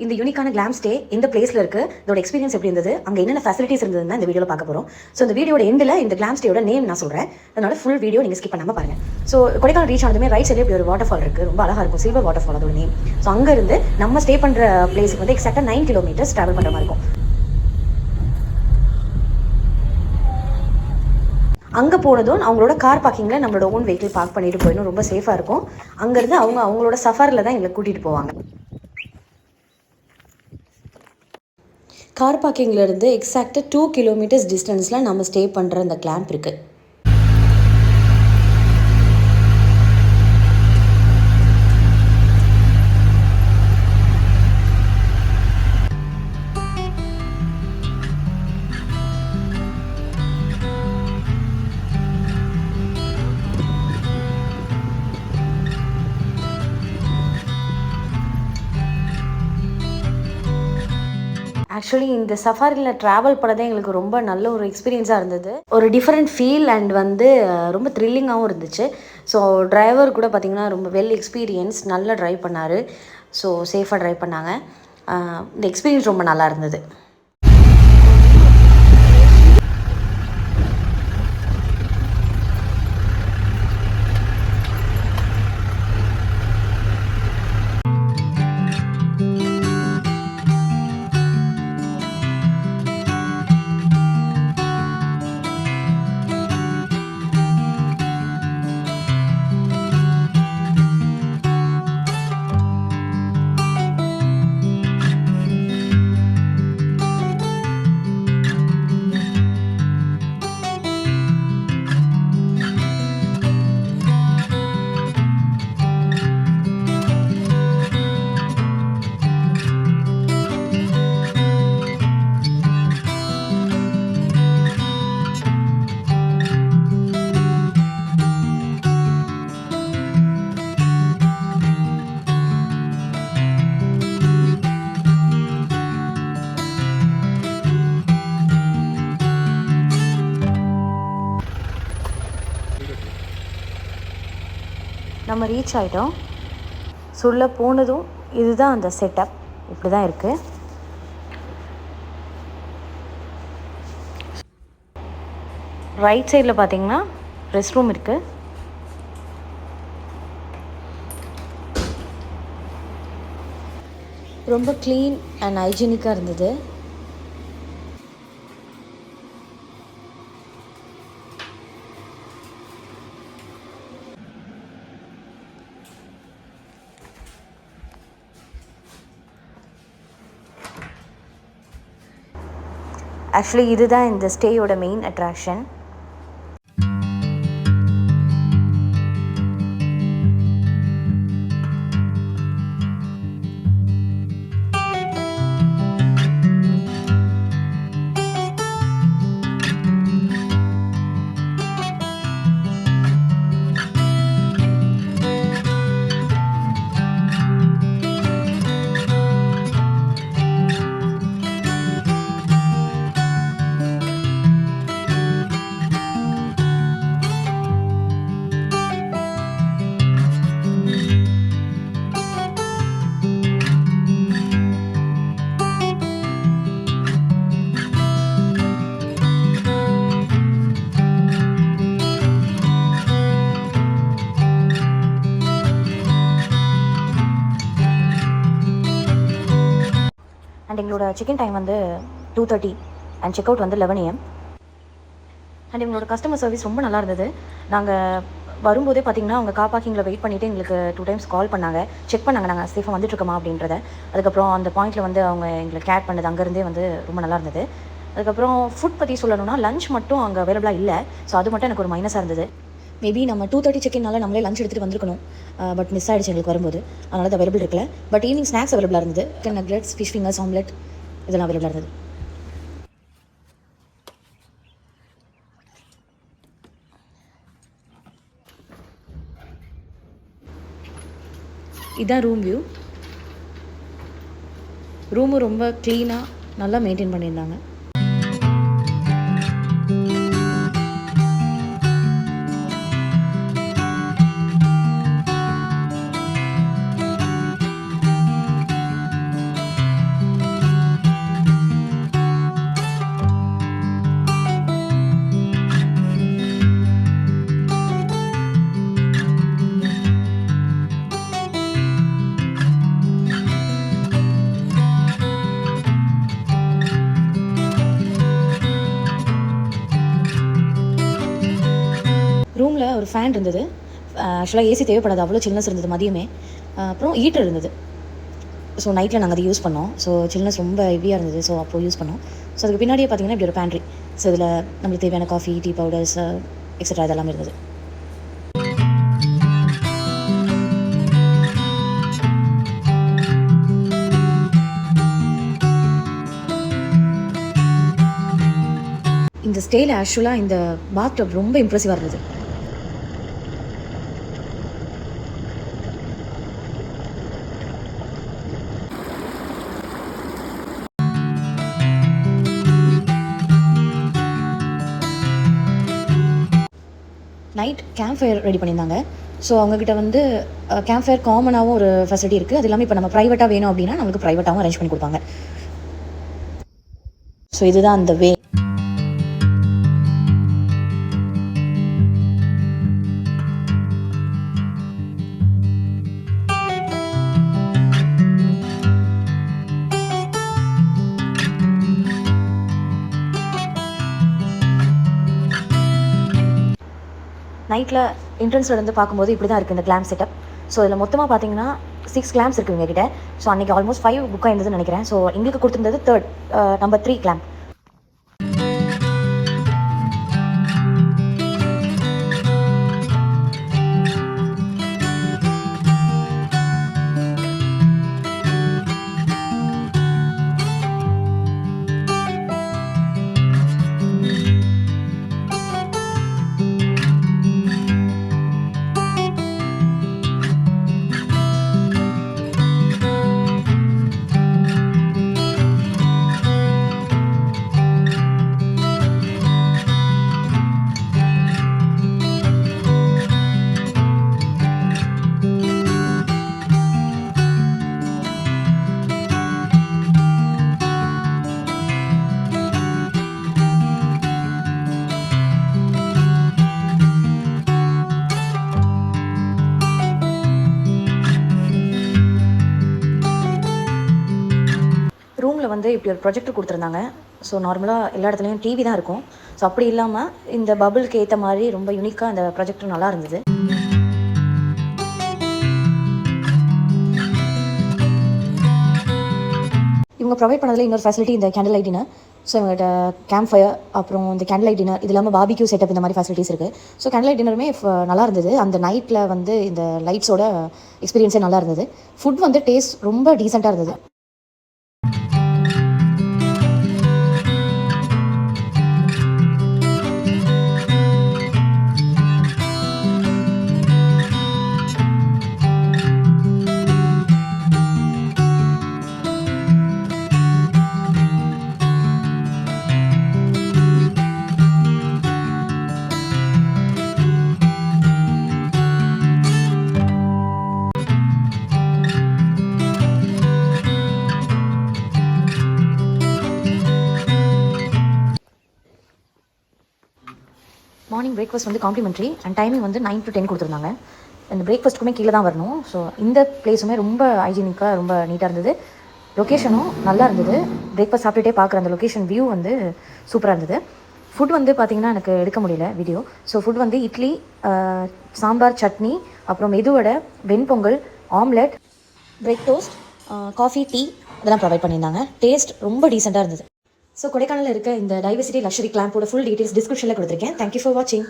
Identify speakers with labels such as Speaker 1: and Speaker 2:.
Speaker 1: இந்த யூனிக்கான glam stay இந்த பிளேஸில் இருக்குது, இதோட எக்ஸ்பீரியன்ஸ் எப்படி இருந்தது, அங்கே என்னென்ன ஃபெசிலிட்டிஸ் இருந்ததுன்னு இந்த வீடியோவில் பார்க்க போகிறோம். ஸோ இந்த வீடியோட எண்டில் இந்த கிளாம் ஸ்டேயோட நேம் நான் சொல்கிறேன், அதனால ஃபுல் வீடியோ நீங்கள் ஸ்கிப் பண்ணாமல் பாருங்கள். ஸோ கொடைக்கானல் ரீச் ஆனதுமே ரைட் சைடில் இப்படி ஒரு வாட்டர் ஃபால் இருக்குது, ரொம்ப அழகாக இருக்கும், சில்வர் வாட்டர் ஃபால் அதோட நேம். ஸோ அங்கேருந்து நம்ம ஸ்டே பண்ணுற பிளேஸுக்கு வந்து எக்ஸாக்டாக 9 கிலோமீட்டர்ஸ் ட்ராவல் பண்ணுற மாதிரி இருக்கும். அங்கே போனதும் அவங்களோட கார் பார்க்கிங்கில் நம்மளோட ஓன் வெஹிக்கிள் பார்க் பண்ணிட்டு போயிடணும், ரொம்ப சேஃபாக இருக்கும். அங்கேருந்து அவங்களோட சஃபாரில் தான் எங்களை கூட்டிகிட்டு போவாங்க. கார் பார்க்கிங்லேருந்து எக்ஸாக்டாக 2 கிலோமீட்டர்ஸ் டிஸ்டன்ஸில் நம்ம ஸ்டே பண்ணுற அந்த கிளாம்ப் இருக்குது. ஆக்சுவலி இந்த சஃபாரியில் ட்ராவல் பண்ணதே எங்களுக்கு ரொம்ப நல்ல ஒரு எக்ஸ்பீரியன்ஸாக இருந்தது, ஒரு டிஃப்ரெண்ட் ஃபீல் அண்ட் வந்து ரொம்ப த்ரில்லிங்காகவும் இருந்துச்சு. ஸோ டிரைவர் கூட பார்த்திங்கன்னா ரொம்ப வெல் எக்ஸ்பீரியன்ஸ், நல்லா ட்ரைவ் பண்ணார். ஸோ சேஃபாக ட்ரைவ் பண்ணாங்க. இந்த எக்ஸ்பீரியன்ஸ் ரொம்ப நல்லா இருந்தது. நம்ம ரீச் ஆகிட்டோம். சொல்ல போனதும் இதுதான் அந்த செட்டப், இப்படி தான் இருக்குது. ரைட் சைடில் பார்த்தீங்கன்னா ரெஸ்ட் ரூம் இருக்குது. ரொம்ப க்ளீன் அண்ட் ஹைஜீனிக்காக இருந்தது. ஆக்சுவலி இதுதான் இந்த ஸ்டேயோட மெயின் அட்ராக்ஷன். அண்ட் எங்களோட செக்இன் டைம் வந்து 2:30 அண்ட் செக் அவுட் வந்து 11 AM. அண்ட் எங்களோட கஸ்டமர் சர்வீஸ் ரொம்ப நல்லா இருந்தது. நாங்கள் வரும்போதே பார்த்திங்கன்னா அவங்க கார் பார்க்கிங்கில் வெயிட் பண்ணிவிட்டு எங்களுக்கு 2 times கால் பண்ணாங்க, செக் பண்ணாங்க நாங்கள் சேஃபாக வந்துட்டுருக்கோமா அப்படின்றத. அதுக்கப்புறம் அந்த பாயிண்ட்டில் வந்து அவங்க எங்களை கேர் பண்ணது அங்கேருந்தே வந்து ரொம்ப நல்லா இருந்தது. அதுக்கப்புறம் ஃபுட் பற்றி சொல்லணும்னா லஞ்ச் மட்டும் அங்கே அவைலபிளாக இல்லை. ஸோ அது மட்டும் எனக்கு ஒரு மைனஸாக இருந்தது. மேபி நம்ம 2:30 செக்இன்னால நம்மளே லஞ்ச் எடுத்துகிட்டு வந்திருக்கணும், பட் மிஸ் ஆகிடுச்சு எங்களுக்கு வரும்போது, அதனால அது அவைலபிள் இருக்கல. பட் ஈவினிங் ஸ்நாக்ஸ் அவைலபிளாக இருந்தது, நக்லெட்ஸ், ஃபிஷ் ஃபிங்கர்ஸ், ஆம்லெட் இதெல்லாம் அவைலபிளாக இருந்தது. இதுதான் ரூம் வியூ. ரூமு ரொம்ப க்ளீனாக நல்லா மெயின்டைன் பண்ணியிருந்தாங்க. ஒரு ஃபேன் இருந்தது. ஆக்சுவலாக ஏசி தேவைப்படாது, அவ்வளோ சில்னஸ் இருந்தது மதியமே. அப்புறம் ஹீட்டர் இருந்தது. ஸோ நைட்டில் நாங்கள் அதை யூஸ் பண்ணோம். ஸோ சில்னஸ் ரொம்ப ஹெவியாக இருந்தது. ஸோ அப்போது யூஸ் பண்ணோம். ஸோ அதுக்கு பின்னாடியே பார்த்தீங்கன்னா இப்படி ஒரு பேண்ட்ரி. ஸோ இதில் நம்மளுக்கு தேவையான காஃபி, டீ பவுடர்ஸ் எக்ஸட்ரா இதெல்லாம் இருந்தது. இந்த ஸ்டேயில் ஆக்சுவலாக இந்த பாத் டப் ரொம்ப இம்ப்ரெசிவாக இருந்தது. நைட் கேம்ப் ஃபயர் ரெடி பண்ணியிருந்தாங்க. ஸோ அவங்கக்கிட்ட வந்து கேம்ப் ஃபயர் காமனாகவும் ஒரு ஃபெசிலிட்டி இருக்குது. அது இல்லாமல் இப்போ நம்ம ப்ரைவேட்டாக வேணும் அப்படின்னா நம்மளுக்கு ப்ரைவேட்டாகவும் அரேஞ்ச் பண்ணி கொடுப்பாங்க. ஸோ இதுதான் அந்த வே. நைட்டில் என்ட்ரன்ஸில் இருந்து பார்க்கும்போது இப்படி தான் இருக்குது இந்த கிளாம்ப் செட்டப். ஸோ இதில் மொத்தமாக பார்த்தீங்கன்னா 6 கிளாம்ப்ஸ் இருக்குது எங்ககிட்ட. ஸோ அன்றைக்கி ஆல்மோஸ்ட் 5 புக்காக இருந்ததுன்னு நினைக்கிறேன். ஸோ எங்களுக்கு கொடுத்துருந்தது நம்பர் 3 கிளாம்ப். ரூமில் வந்து இப்படி ஒரு ப்ரொஜெக்டர் கொடுத்துருந்தாங்க. ஸோ நார்மலாக எல்லா இடத்துலையும் டிவி தான் இருக்கும். ஸோ அப்படி இல்லாமல் இந்த பபுளுக்கு ஏற்ற மாதிரி ரொம்ப யூனிக்காக அந்த ப்ரொஜெக்டர் நல்லா இருந்தது. இவங்க ப்ரொவைட் பண்ணதில் இன்னொரு ஃபெசிலிட்டி இந்த கேண்டில் லைட் டின்னர். ஸோ இவங்ககிட்ட கேம்ப் ஃபயர், அப்புறம் இந்த கேண்டில் லைட் டின்னர், இது இல்லாமல் பாபிக்யூ செட்டப், இந்த மாதிரி ஃபெசிலிட்டிஸ் இருக்குது. ஸோ கேண்டில் லைட் டின்னருமே நல்லா இருந்தது. அந்த நைட்டில் வந்து இந்த லைட்ஸோட எக்ஸ்பீரியன்ஸே நல்லா இருந்தது. ஃபுட் வந்து டேஸ்ட் ரொம்ப டீசெண்டாக இருந்தது. மார்னிங் பிரேக்ஃபாஸ்ட் வந்து காம்ப்ளிமெண்ட்ரி அண்ட் டைமிங் வந்து 9 to 10 கொடுத்துருந்தாங்க. இந்த பிரேக்ஃபாஸ்ட்டுக்குமே கீழே தான் வரணும். ஸோ இந்த பிளேஸுமே ரொம்ப ஹைஜீனிக்காக ரொம்ப நீட்டாக இருந்தது. லொக்கேஷனும் நல்லா இருந்தது. பிரேக்ஃபாஸ்ட் சாப்பிட்டுட்டே பார்க்குற அந்த லொக்கேஷன் வியூ வந்து சூப்பராக இருந்தது. ஃபுட் வந்து பார்த்திங்கன்னா எனக்கு எடுக்க முடியல வீடியோ. ஸோ ஃபுட் வந்து இட்லி, சாம்பார், சட்னி, அப்புறம் மெதுவடை, வெண்பொங்கல், omelette, bread toast, coffee, tea இதெல்லாம் ப்ரொவைட் பண்ணியிருந்தாங்க. டேஸ்ட் ரொம்ப டீசெண்டாக இருந்தது. ஸோ கொடைக்கானலில் இருக்க இந்த டைவர்சிட்டி லக்ஸரி கிளாம்போட ஃபுல் டீட்டெயில்ஸ் டிஸ்கிரிப்ஷனில் கொடுத்துருக்கேன். தேங்க்யூ ஃபார் வாட்சிங்.